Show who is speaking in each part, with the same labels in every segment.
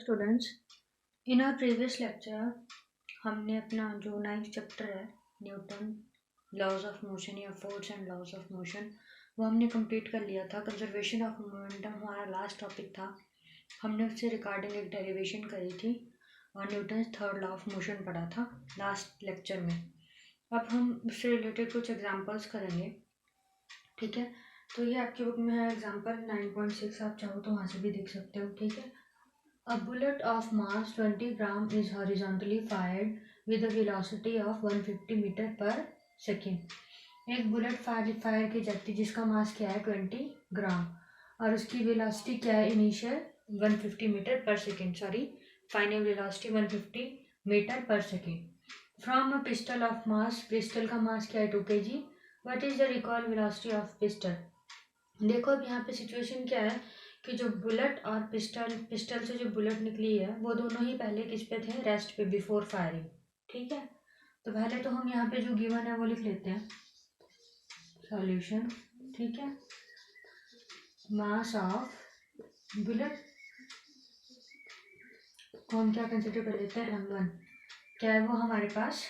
Speaker 1: Students, in our previous lecture हमने अपना जो 9th चैप्टर है न्यूटन लॉज ऑफ मोशन या force and laws of motion वो हमने कंप्लीट कर लिया था। कंजर्वेशन ऑफ मोमेंटम हमारा लास्ट टॉपिक था। हमने उससे रिगार्डिंग एक डेरिवेशन करी थी और Newton third law of motion पढ़ा था लास्ट लेक्चर में। अब हम उससे रिलेटेड कुछ एग्जांपल्स करेंगे, ठीक है। तो ये आपकी बुक में है एग्जांपल 9.6, आप चाहो तो वहाँ से भी देख सकते हो, ठीक है। A bullet of mass 20 gram is horizontally fired with a velocity of 150 metre per second. एक बुलेट फायर की जाती जिसका मास क्या है 20 ग्राम और उसकी वेलोसिटी क्या है initial 150 metre per second, final velocity 150 metre per second. From a pistol of mass, pistol का मास क्या है 2 kg। What is the recoil velocity of pistol. देखो अब यहाँ पे सिचुएशन क्या है कि जो बुलेट और पिस्टल से जो बुलेट निकली है वो दोनों ही पहले किस पे थे, रेस्ट पे, बिफोर फायरिंग, ठीक है। तो पहले तो हम यहाँ पे जो गिवन है वो लिख लेते हैं सॉल्यूशन, ठीक है। मास ऑफ बुलेट को हम क्या कंसिडर कर लेते हैं m1, क्या है वो हमारे पास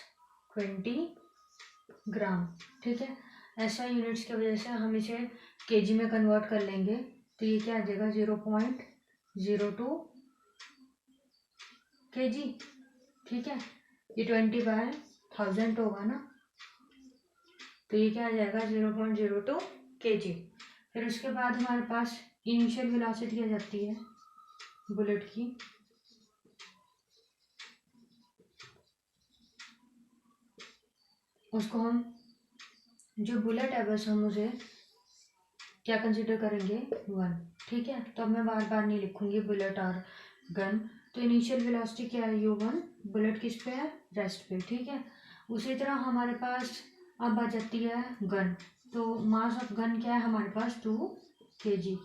Speaker 1: 20 ग्राम, ठीक है। ऐसा यूनिट्स की वजह से हम इसे केजी में कन्वर्ट कर लेंगे तो ये क्या आ जाएगा 0.02 kg, ठीक है। ये 20/1000 होगा ना, तो ये क्या आ जाएगा 0.02 kg। फिर उसके बाद हमारे पास इनिशियल वेलोसिटी आ जाती है बुलेट की, उसको हम जो बुलेट है बस हम उसे क्या कंसिडर करेंगे 1, ठीक है। तो अब मैं बार बार नहीं लिखूंगी बुलेट और गन। तो इनिशियल वेलोसिटी क्या है u1, बुलेट किस पे है, रेस्ट पे, ठीक है। उसी तरह हमारे पास अब आ जाती है गन, तो मास ऑफ गन क्या है हमारे पास 2 kg।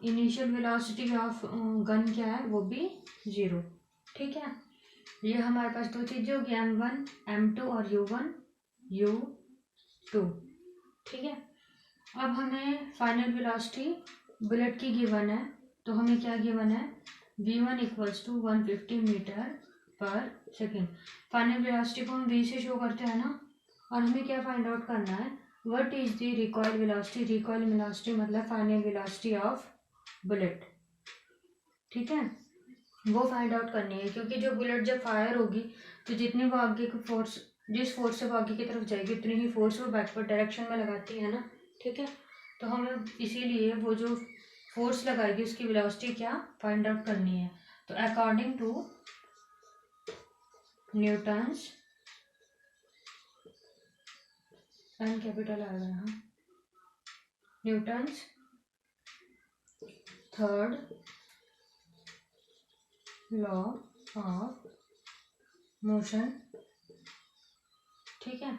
Speaker 1: Initial velocity of gun क्या है वो भी 0, ठीक है। ये हमारे पास दो चीजें होगी m1 m2 और u1 u2, ठीक है। अब हमें फाइनल वेलोसिटी बुलेट की गिवन है, तो हमें क्या गिवन है v1 = 150 metre per second. Final velocity को हम v से शो करते हैं ना, और हमें क्या फाइंड आउट करना है what is the recoil velocity. Recoil velocity मतलब फाइनल वेलोसिटी ऑफ बुलेट, ठीक है, वो फाइंड आउट करनी है। क्योंकि जो बुलेट जब फायर होगी तो जितनी वो आगे की फोर्स, जिस फोर्स से वो आगे की तरफ जाएगी उतनी ही फोर्स वो बैकवर्ड डायरेक्शन में लगाती है ना, ठीक है। तो हमें इसीलिए वो जो फोर्स लगाएगी उसकी वेलोसिटी क्या फाइंड आउट करनी है। तो according to Newton's, N capital आ गया, Newton's third law of motion, ठीक है,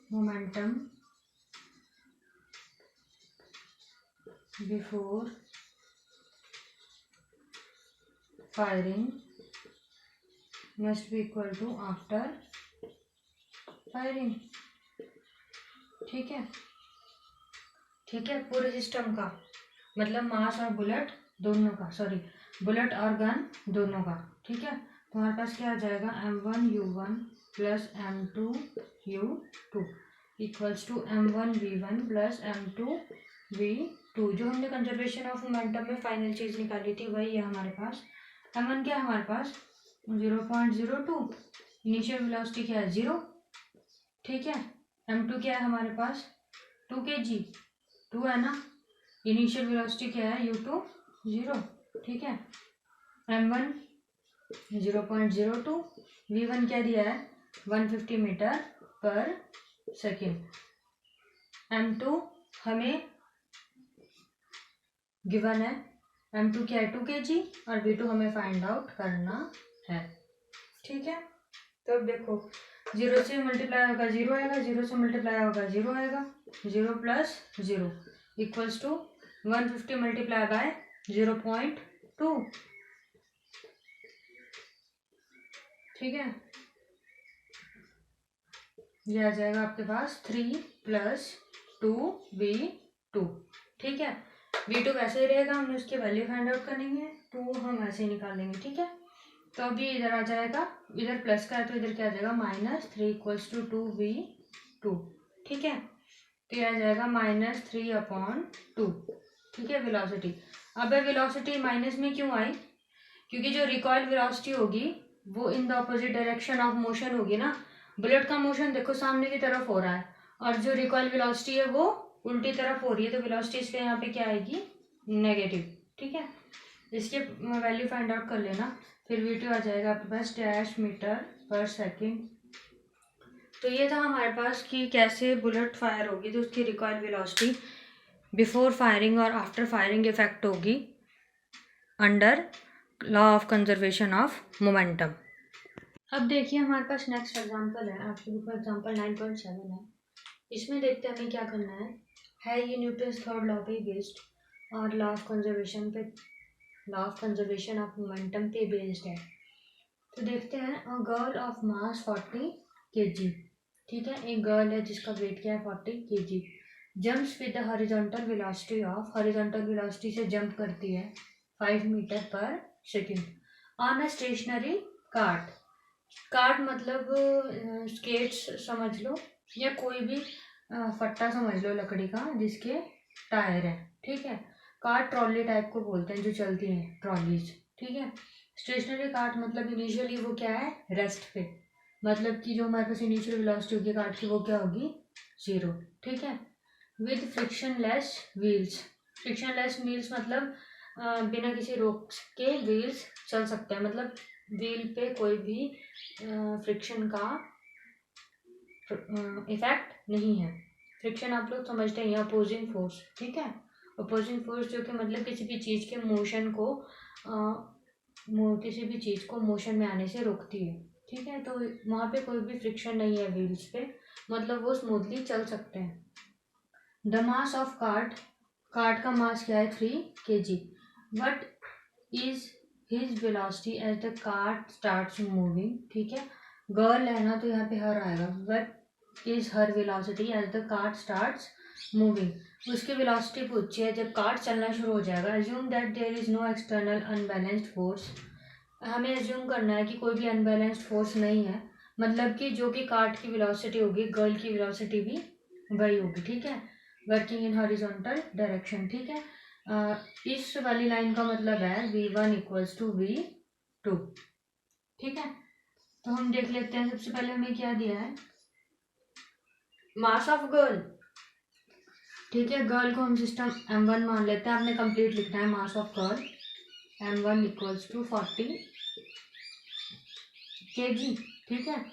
Speaker 1: momentum before firing must be equal to after firing, ठीक है, ठीक है। पूरे सिस्टम का मतलब मास और बुलेट दोनों का, बुलेट और गन दोनों का, ठीक है। तो हमारे पास क्या आ जाएगा m1 u1 plus m2 u2 equals to m1 v1 plus m2 v2। जो हमने कंजर्वेशन ऑफ मोमेंटम में फाइनल चीज निकाली थी वही है हमारे पास। m1 क्या है हमारे पास 0.02, इनिशियल वेलोसिटी क्या है 0, ठीक है। m2 क्या है हमारे पास 2 kg, 2 है ना। इनिशियल वेलोसिटी क्या है u2 0, ठीक है। m1 0.02, v1 क्या दिया है 150 मीटर पर सेकेंड, m2 हमें गिवन है, m2 क्या है 2 kg और v2 हमें फाइंड आउट करना है, ठीक है। तो अब देखो 0 से मल्टीप्लाई होगा 0 आएगा, 0 से मल्टीप्लाई होगा 0 आएगा, 0 plus 0 equals to 150 multiply by 0.2, ठीक है। ये आ जाएगा आपके पास 3 + 2v2, ठीक है। v2 वैसे ही रहेगा, हमने उसकी वैल्यू फाइंड आउट करनी है, 2 हम ऐसे ही निकालेंगे, ठीक है। तो अभी इधर आ जाएगा, इधर प्लस का है तो इधर क्या आ जाएगा -3 = 2v2, ठीक है। तो ये आ जाएगा -3/2, ठीक है, वेलोसिटी। अब वेलोसिटी माइनस में क्यों आई, क्योंकि जो रिकॉइल वेलोसिटी होगी वो in the opposite direction of motion होगी ना। बुलेट का मोशन देखो सामने की तरफ हो रहा है, और जो रिकॉइल वेलोसिटी है वो उल्टी तरफ हो रही है, तो वेलोसिटी इसके यहाँ पे क्या आएगी, नेगेटिव, ठीक है। इसके वैल्यू फाइंड आउट कर लेना, फिर v2 आ जाएगा आपके पास -मीटर/सेकेंड। तो ये था हमारे पास कि कैसे बुलेट फायर होगी तो उसकी रिकॉइल वेलोसिटी बिफोर फायरिंग और आफ्टर फायरिंग इफेक्ट होगी under law of conservation of momentum. अब देखिए हमारे पास नेक्स्ट एग्जांपल है, आपके बुक में एग्जांपल 9.7 है। इसमें देखते हैं हमें क्या करना है ये न्यूटन्स थर्ड लॉ पे बेस्ड और law of conservation of momentum पे बेस्ड है। तो देखते हैं, a girl of mass 40 kg, ठीक है, एक गर्ल है जिसका वेट क्या है 40 kg, jumps with the horizontal velocity of, horizontal velocity से जंप करती है 5 metre per second on a stationary cart. Cart मतलब स्केट्स समझ लो, या कोई भी फट्टा समझ लो लकड़ी का जिसके टायर है, ठीक है। कार्ट ट्रॉली टाइप को बोलते हैं जो चलती हैं, ट्रॉलीज, ठीक है। स्टेशनरी कार्ट मतलब इनिशियली वो क्या है, रेस्ट पे, मतलब कि जो हमारे पास इनिशियल वेलोसिटी होगी कार्ट की वो क्या होगी, 0, ठीक है। With frictionless wheels, frictionless wheels मतलब बिना किसी रोक के व्हील्स चल सकते हैं, मतलब व्हील पे कोई भी फ्रिक्शन का इफेक्ट नहीं है। फ्रिक्शन आप लोग समझते हैं, अपोजिंग फोर्स, ठीक है। अपोजिंग फोर्स जो कि मतलब किसी भी चीज़ के मोशन को किसी भी चीज़ को मोशन में आने से रोकती है, ठीक है। तो वहाँ पे कोई भी फ्रिक्शन नहीं है व्हील्स पे, मतलब वो स्मूथली चल सकते हैं। The mass of cart, cart का मास क्या है 3 kg, what is his velocity as the cart starts moving, ठीक है। गर्ल है ना तो यहाँ पे हर आएगा, what is her velocity as the cart starts moving, उसकी वेलोसिटी पूछी है जब कार्ट चलना शुरू हो जाएगा। Assume that there is no external unbalanced force, हमें अज्यूम करना है कि कोई भी अनबैलेंस्ड फोर्स नहीं है, मतलब कि जो कि कार्ट की वेलोसिटी होगी गर्ल की वेलोसिटी भी वही होगी, ठीक है, वर्किंग इन हॉरिजॉन्टल डायरेक्शन, ठीक है। इस वाली लाइन का मतलब है v1 = v2, ठीक है। तो हम देख लेते हैं, सबसे पहले हमें क्या दिया है, मास ऑफ गर्ल, ठीक है। गर्ल को हम सिस्टम m1 मान लेते हैं, आपने कंप्लीट लिखना है mass of girl, m1 = 40 kg, ठीक है।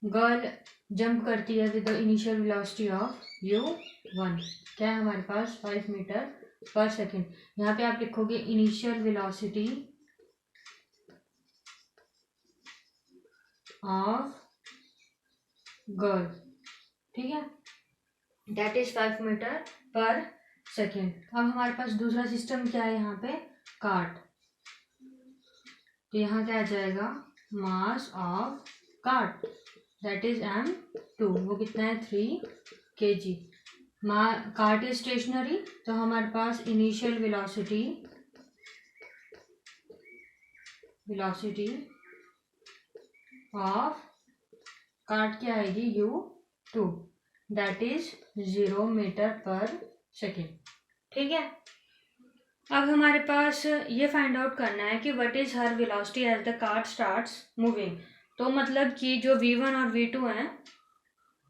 Speaker 1: गर्ल जंप करती है with the initial velocity of u1, क्या है हमारे पास 5 मीटर/सेकेंड। यहाँ पे आप लिखोगे इनिशियल वेलोसिटी ऑफ गर्ल, ठीक है, दैट इज 5 मीटर/सेकेंड। अब हमारे पास दूसरा सिस्टम क्या है यहाँ पे, कार्ट, तो यहाँ क्या आ जाएगा, मास of cart that is m2, वो कितना है 3 kg। कार्ट इज स्टेशनरी, तो हमारे पास इनिशियल वेलोसिटी ऑफ कार्ट क्या आएगी u2, दैट इज 0 मीटर/सेकेंड, ठीक है। अब हमारे पास ये फाइंड आउट करना है कि what is her velocity as the cart starts moving, तो मतलब कि जो v1 और v2 हैं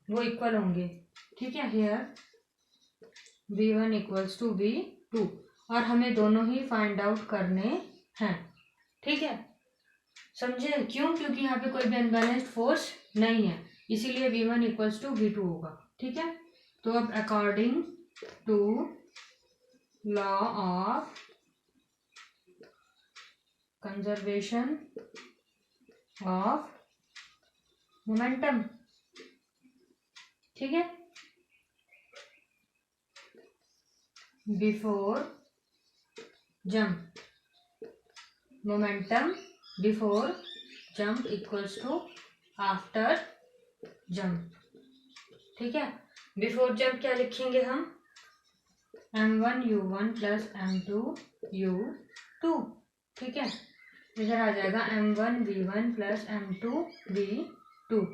Speaker 1: वो इक्वल होंगे, ठीक है। हियर v1 = v2 और हमें दोनों ही फाइंड आउट करने हैं, ठीक है, समझे क्यों, क्योंकि यहाँ पे कोई भी अनबैलेंस्ड फोर्स नहीं है, इसीलिए v1 = v2 होगा, ठीक है। तो अब according to law of conservation of momentum, ठीक है, before jump, momentum before jump = after jump, ठीक है। बिफोर जंप क्या लिखेंगे हम, m1u1 प्लस m2u2, ठीक है। इधर आ जाएगा m1v1 plus m2v2।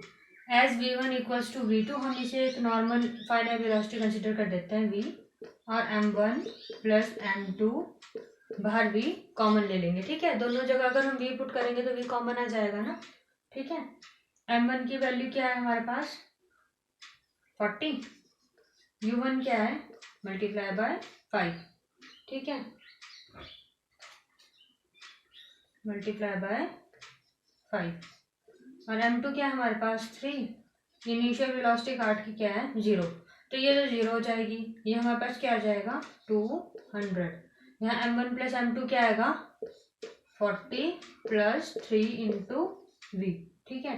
Speaker 1: As v1 equals to v2 हम इसे एक नॉर्मल फाइनाइट वेलोसिटी कंसिडर कर देते हैं v, और m1 प्लस m2 बाहर v कॉमन ले लेंगे, ठीक है। दोनों जगह अगर हम v पुट करेंगे तो v कॉमन आ जाएगा ना, ठीक है। m1 की वैल्यू क्या है हमारे पास 40, u1 क्या है मल्टीप्लाई बाय 5, ठीक है, मल्टीप्लाई बाय 5। और m2 क्या है हमारे पास 3, इनिशियल वेलोसिटी काट की क्या है 0, तो ये तो 0 हो जाएगी, ये हमारे पास क्या आ जाएगा 200। यहाँ m1 प्लस m2 क्या आएगा 40 प्लस 3 इंटू वी, ठीक है।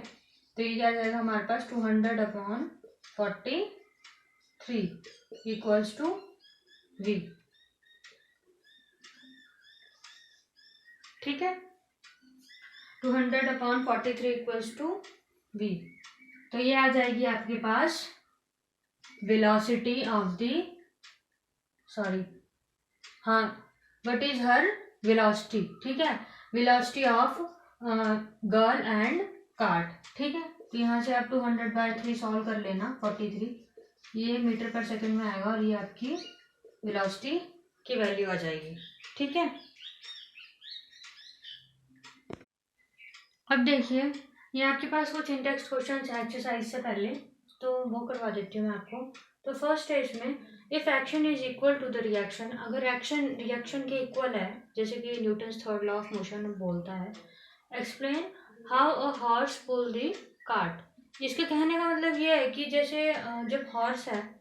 Speaker 1: तो ये क्या आ जाएगा हमारे पास 200/43 इक्वल्स टू वी, ठीक है। 200/43 इक्वल्स टू वी, तो ये आ जाएगी आपके पास वेलोसिटी ऑफ द, सॉरी हाँ, व्हाट इज हर वेलोसिटी, ठीक है, velocity of girl and cart, ठीक है। तो यहाँ से आप 200/3 सॉल्व कर लेना, 43 ये मीटर पर सेकंड में आएगा और ये आपकी वेलोसिटी की वैल्यू आ जाएगी, ठीक है। अब देखिए ये आपके पास कुछ इंडेक्स क्वेश्चन है एक्सरसाइज से पहले, तो वो करवा देती हूँ मैं आपको। तो फर्स्ट है इसमें, if action is equal to the reaction, अगर एक्शन रिएक्शन के इक्वल है, जैसे कि Newton's third law of motion बोलता है, explain how a horse pull the cart. इसके कहने का मतलब ये है कि जैसे जब हॉर्स है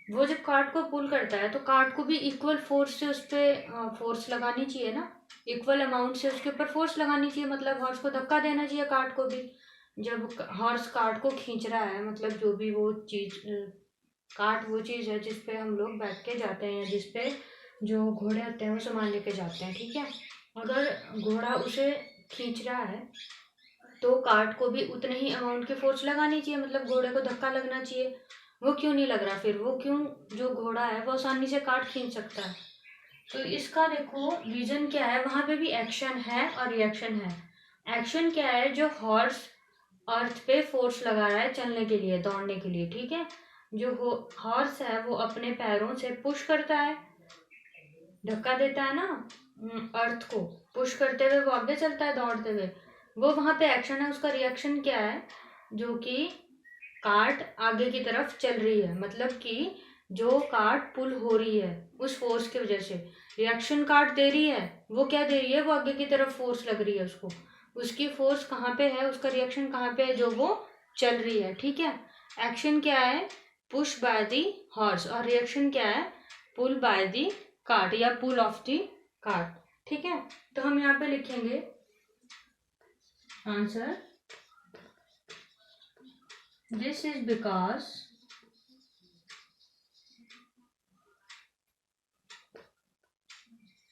Speaker 1: वो जब कार्ट को पुल करता है तो कार्ट को भी इक्वल फोर्स से उस पर फोर्स लगानी चाहिए ना, इक्वल अमाउंट से उसके ऊपर फोर्स लगानी चाहिए, मतलब हॉर्स को धक्का देना चाहिए कार्ट को भी। जब हॉर्स कार्ट को खींच रहा है, मतलब जो भी वो चीज, कार्ट वो चीज है जिसपे हम लोग बैठ के जाते हैं, जिसपे जो घोड़े होते हैं वो सामान लेके जाते हैं, ठीक है। अगर घोड़ा उसे खींच रहा है तो कार्ट को भी उतने ही अमाउंट की फोर्स लगानी चाहिए, मतलब घोड़े को धक्का लगना चाहिए। वो क्यों नहीं लग रहा फिर, वो क्यों, जो घोड़ा है वो आसानी से कार्ट खींच सकता है। तो इसका देखो रीजन क्या है, वहां पे भी एक्शन है और रिएक्शन है। एक्शन क्या है, जो हॉर्स अर्थ पे फोर्स लगा रहा है चलने के लिए, दौड़ने के लिए, ठीक है। जो हॉर्स है वो अपने पैरों से पुश करता है, धक्का देता है ना अर्थ को, पुश करते हुए वो आगे चलता है दौड़ते हुए, वो वहां पे एक्शन है। उसका रिएक्शन क्या है, जो कि कार्ट आगे की तरफ चल रही है, मतलब कि जो कार्ट पुल हो रही है उस फोर्स की वजह से, रिएक्शन कार्ट दे रही है, वो क्या दे रही है, वो आगे की तरफ फोर्स लग रही है उसको, उसकी फोर्स कहाँ पे है, उसका रिएक्शन कहाँ पे है, जो वो चल रही है, ठीक है। एक्शन क्या है, पुश बाय द हॉर्स, और रिएक्शन क्या है, पुल बाय द कार्ट या पुल ऑफ द कार्ट, ठीक है। तो हम यहाँ पे लिखेंगे answer, this is because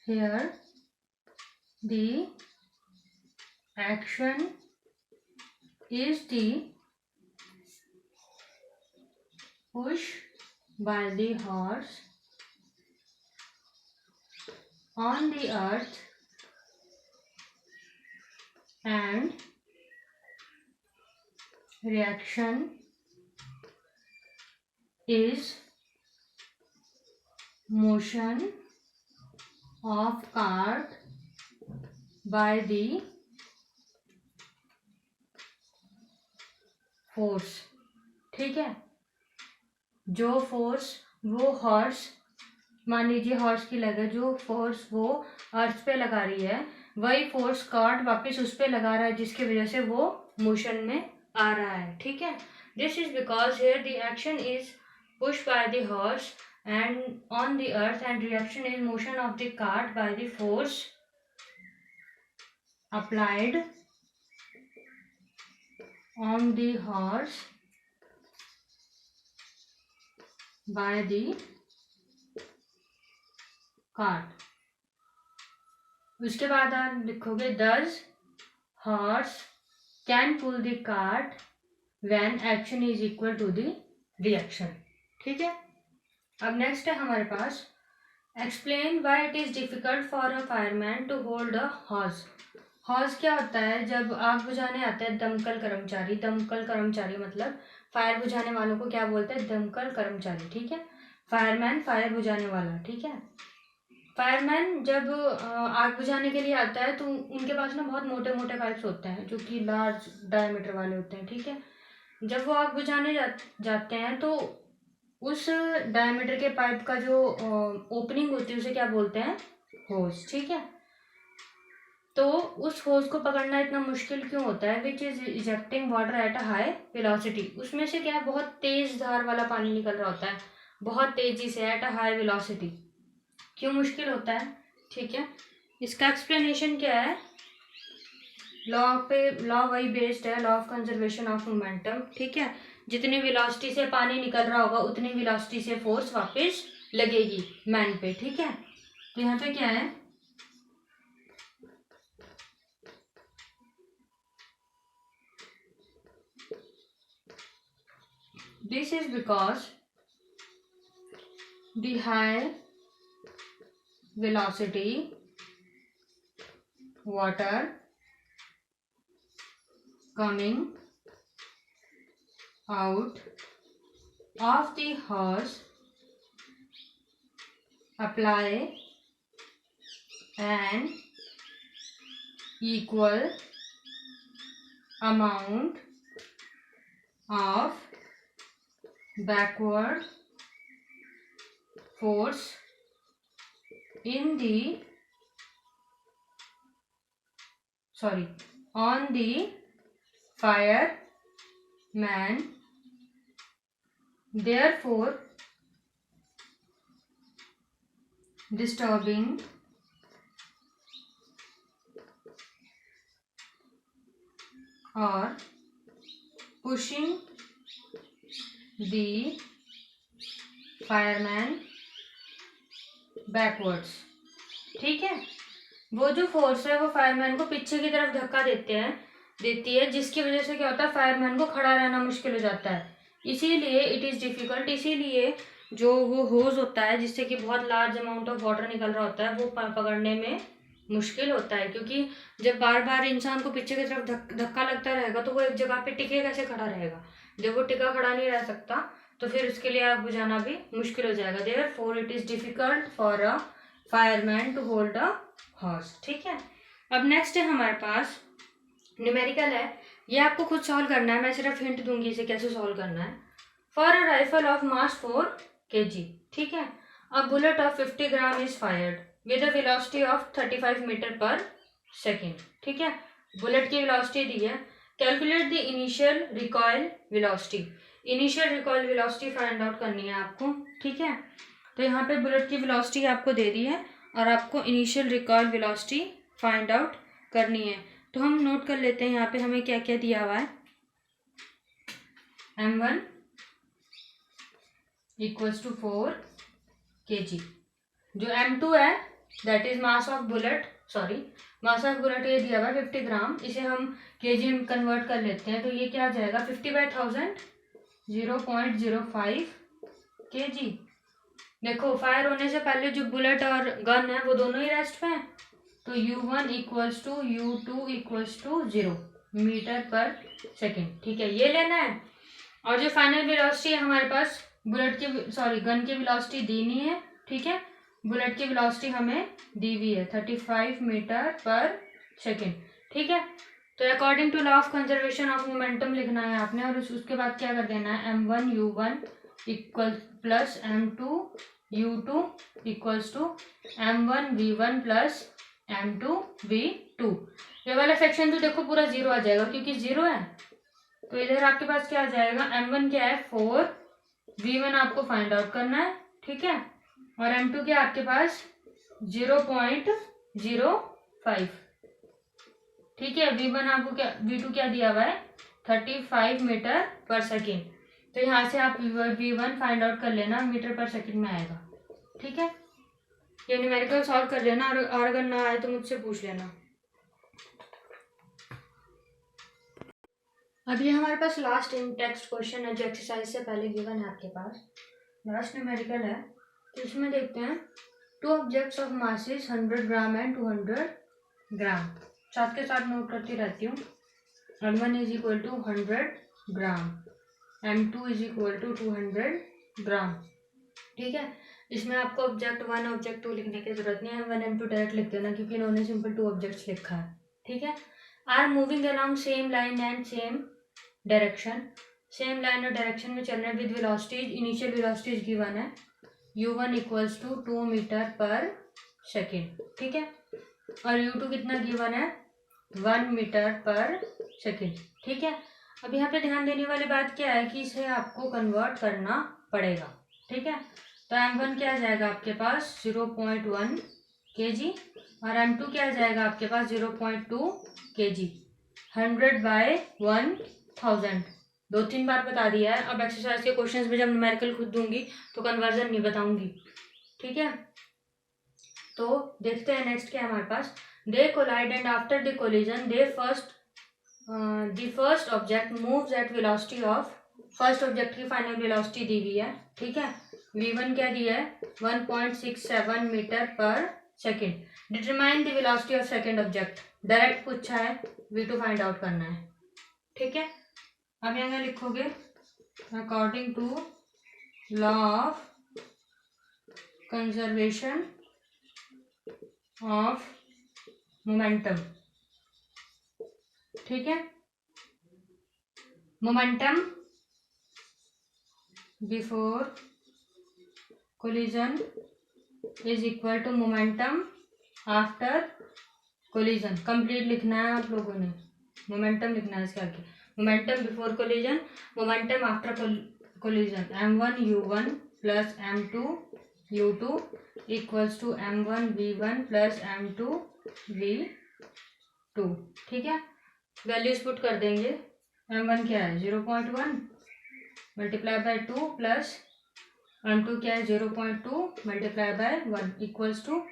Speaker 1: here the action is the push by the horse on the earth and reaction is motion of cart by the force, ठीक है। जो फोर्स वो हॉर्स, मान लीजिए हॉर्स की लगे, जो फोर्स वो अर्थ पे लगा रही है वही फोर्स कार्ट वापस उस पे लगा रहा है, जिसकी वजह से वो मोशन में आ रहा है, ठीक है। This is because here the action is push by the horse and on the earth and reaction is motion of the cart by the force applied on the horse by the cart. उसके बाद आप लिखोगे thus horse can pull the cart when action is equal to the reaction, ठीक है। अब next है हमारे पास, explain why it is difficult for a fireman to hold अ हॉज। हॉज क्या होता है? जब आग बुझाने आते हैं दमकल कर्मचारी, दमकल कर्मचारी मतलब फायर बुझाने वालों को क्या बोलते हैं? दमकल कर्मचारी, ठीक है। फायरमैन फायर बुझाने वाला, ठीक है। फायरमैन जब आग बुझाने के लिए आता है तो उनके पास ना बहुत मोटे मोटे पाइप्स होते हैं जो कि लार्ज डायमीटर वाले होते हैं, ठीक है। जब वो आग बुझाने जाते हैं तो उस डायमीटर के पाइप का जो ओपनिंग होती है उसे क्या बोलते हैं? होज, ठीक है। तो उस होज को पकड़ना इतना मुश्किल क्यों होता है? Which is ejecting water at a high velocity. उसमें से क्या है? बहुत तेज धार वाला पानी निकल रहा होता है, बहुत तेजी से, एट अ हाई वेलोसिटी। क्यों मुश्किल होता है? ठीक है, इसका एक्सप्लेनेशन क्या है? लॉ वही बेस्ड है, law of conservation of momentum, ठीक है। जितनी वेलोसिटी से पानी निकल रहा होगा उतनी वेलोसिटी से फोर्स वापस लगेगी मैन पे, ठीक है। तो यहाँ पे क्या है? This is because the high velocity water coming out of the hose apply an equal amount of backward force in the on the fireman, therefore disturbing or pushing the fireman backwards, ठीक है। वो जो force है वो fireman को पीछे की तरफ धक्का देती है, जिसकी वजह से क्या होता है? फायरमैन को खड़ा रहना मुश्किल हो जाता है। इसीलिए इट इज़ डिफिकल्ट, इसीलिए जो वो होज होता है जिससे कि बहुत लार्ज अमाउंट ऑफ वाटर निकल रहा होता है वो पकड़ने में मुश्किल होता है, क्योंकि जब बार बार इंसान को पीछे की तरफ धक्का लगता रहेगा तो वो एक जगह पे टिके कैसे खड़ा रहेगा? जब वो टिका खड़ा नहीं रह सकता तो फिर उसके लिए आग बुझाना भी मुश्किल हो जाएगा। Therefore it is difficult for a fireman to hold a horse, ठीक है। अब नेक्स्ट है हमारे पास न्यूमेरिकल है, ये आपको खुद सॉल्व करना है, मैं सिर्फ हिंट दूंगी इसे कैसे सॉल्व करना है। For a rifle of mass 4 kg, ठीक है, a bullet of 50 gram is fired with a velocity of 35 metre per second, ठीक है। बुलेट की वेलोसिटी दी है, calculate the initial recoil velocity. Initial recoil velocity find out करनी है आपको, ठीक है। तो यहाँ पे बुलेट की वेलोसिटी आपको दे दी है और आपको initial recoil velocity find out करनी है। तो हम नोट कर लेते हैं यहाँ पे हमें क्या क्या दिया हुआ है। m1 equals to 4 kg। जो m2 है that is mass of bullet, mass of bullet ये दिया हुआ है 50 ग्राम, इसे हम kg में कन्वर्ट कर लेते हैं तो ये क्या आ जाएगा? 50/1000 0.05 kg। देखो फायर होने से पहले जो बुलेट और गन है वो दोनों ही रेस्ट पे हैं, तो U1 equals to U2 equals to 0 metre per second, ठीक है, ये लेना है। और जो फाइनल वेलोसिटी है हमारे पास गन की वेलोसिटी दी नहीं है, ठीक है, बुलेट की वेलोसिटी हमें दी हुई है 35 मीटर पर सेकेंड, ठीक है। तो according to law of conservation of momentum लिखना है आपने, और उसके बाद क्या कर देना है? m1 u1 equal plus m2 u2 equals to m1 v1 plus m2 v2। ये वाला सेक्शन तो देखो पूरा 0 आ जाएगा क्योंकि 0 है, तो इधर आपके पास क्या आ जाएगा? m1 क्या है? 4, v1 आपको फाइंड आउट करना है, ठीक है, और m2 क्या आपके पास? 0.05, ठीक है। v1 आपको क्या, v2 क्या दिया हुआ है? 35 मीटर पर सेकेंड। तो यहाँ से आप v1 फाइंड आउट कर लेना, मीटर पर सेकेंड में आएगा, ठीक है। ये न्यूमेरिकल सॉल्व कर लेना और अगर ना आए तो मुझसे पूछ लेना। अब ये हमारे पास लास्ट इन टेक्स्ट क्वेश्चन है जो एक्सरसाइज से पहले गिवन है आपके पास, लास्ट न्यूमेरिकल है, तो इसमें देखते हैं two objects of masses 100 gram and 200 gram. साथ के साथ नोट करती रहती हूँ। M1 is equal to 100 gram, M2 is equal to 200 gram. ठीक है, इसमें आपको ऑब्जेक्ट 1 ऑब्जेक्ट 2 लिखने की जरूरत नहीं है, M1 M2 डायरेक्ट लिख देना क्योंकि इन्होंने सिंपल 2 ऑब्जेक्ट्स लिखा है। ठीक है, are moving along same line and same direction. Same line और डायरेक्शन में चलना with velocities, initial velocities given है u1 equals to 2 metre per second. ठीक है, और u2 कितना गिवन है 1 मीटर पर सेकेंड। ठीक है, अब यहाँ पे ध्यान देने वाली बात क्या है कि इसे आपको कन्वर्ट करना पड़ेगा। ठीक है, तो M1 क्या आ जाएगा आपके पास 0.1 kg और M2 क्या आ जाएगा आपके पास 0.2 kg। 100/1000 2-3 बार बता दिया है। अब एक्सरसाइज के क्वेश्चंस में जब न्यूमेरिकल खुद दूंगी तो कन्वर्जन नहीं बताऊंगी। ठीक है, तो देखते हैं नेक्स्ट क्या है हमारे पास। They collide and after the collision the first object moves at velocity of, first object की फाइनल वेलोसिटी दी हुई है। ठीक है, v1 क्या दिया है 1.67 metre per second. Determine the velocity of second object, direct पूछा है, v2 फाइंड आउट करना है। ठीक है, अब यहाँ लिखोगे according to law of conservation of momentum. ठीक है, momentum before collision is equal to momentum after collision. Complete लिखना है आप लोगों ने, मोमेंटम लिखना है इसके आगे। Momentum before collision, momentum after collision. M1 U1 plus M2 U2 equals to M1 V1 plus M2 V2। ठीक है, वैल्यूज पुट कर देंगे। M1 क्या है 0.1 मल्टीप्लाई बाय 2 प्लस M2 क्या है 0.2 multiply by 1 equals to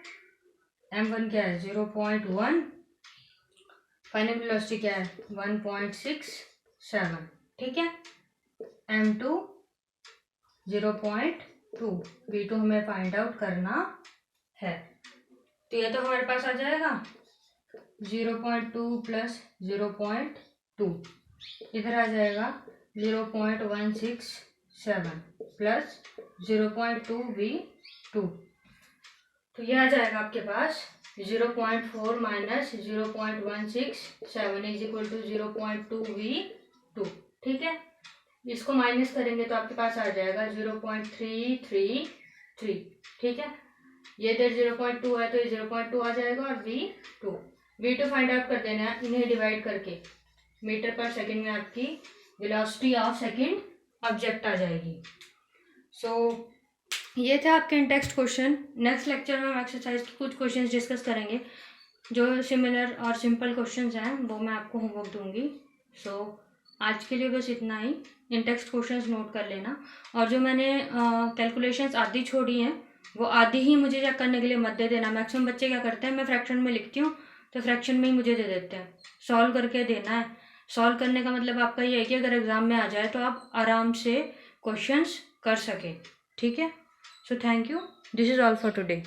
Speaker 1: M1 क्या है 0.1, फाइनल वेलोसिटी क्या है 1.67। ठीक है, M2 0.2, V2 हमें फाइंड आउट करना है। तो ये तो हमारे पास आ जाएगा 0.2 प्लस 0.2, इधर आ जाएगा 0.167 प्लस 0.2 V2। तो ये आ जाएगा आपके पास 0.4 minus 0.167 is equal to 0.2 V2। ठीक है, इसको माइनस करेंगे तो आपके पास आ जाएगा 0.333। ठीक है, ये इधर 0.2 है तो ये 0.2 आ जाएगा और V2 फाइंड आउट कर देना है इन्हें डिवाइड करके। मीटर पर सेकेंड में आपकी वेलोसिटी ऑफ सेकेंड ऑब्जेक्ट आ जाएगी। सो ये थे आपके इंटेक्स्ट क्वेश्चन। नेक्स्ट लेक्चर में हम एक्सरसाइज के कुछ क्वेश्चंस डिस्कस करेंगे, जो सिमिलर और सिंपल क्वेश्चंस हैं वो मैं आपको होमवर्क दूंगी। सो आज के लिए बस इतना ही। इंटेक्स्ट क्वेश्चंस नोट कर लेना, और जो मैंने कैलकुलेशंस आधी छोड़ी हैं वो आधी ही मुझे चेक करने के लिए मत दे देना। मैक्सिमम बच्चे क्या करते हैं, मैं फ्रैक्शन में लिखती हूँ तो फ्रैक्शन में ही मुझे दे देते हैं, सॉल्व करके देना है। सॉल्व करने का मतलब आपका ये है कि अगर एग्जाम में आ जाए तो आप आराम से क्वेश्चंस कर सकें। ठीक है, so thank you, this is all for today.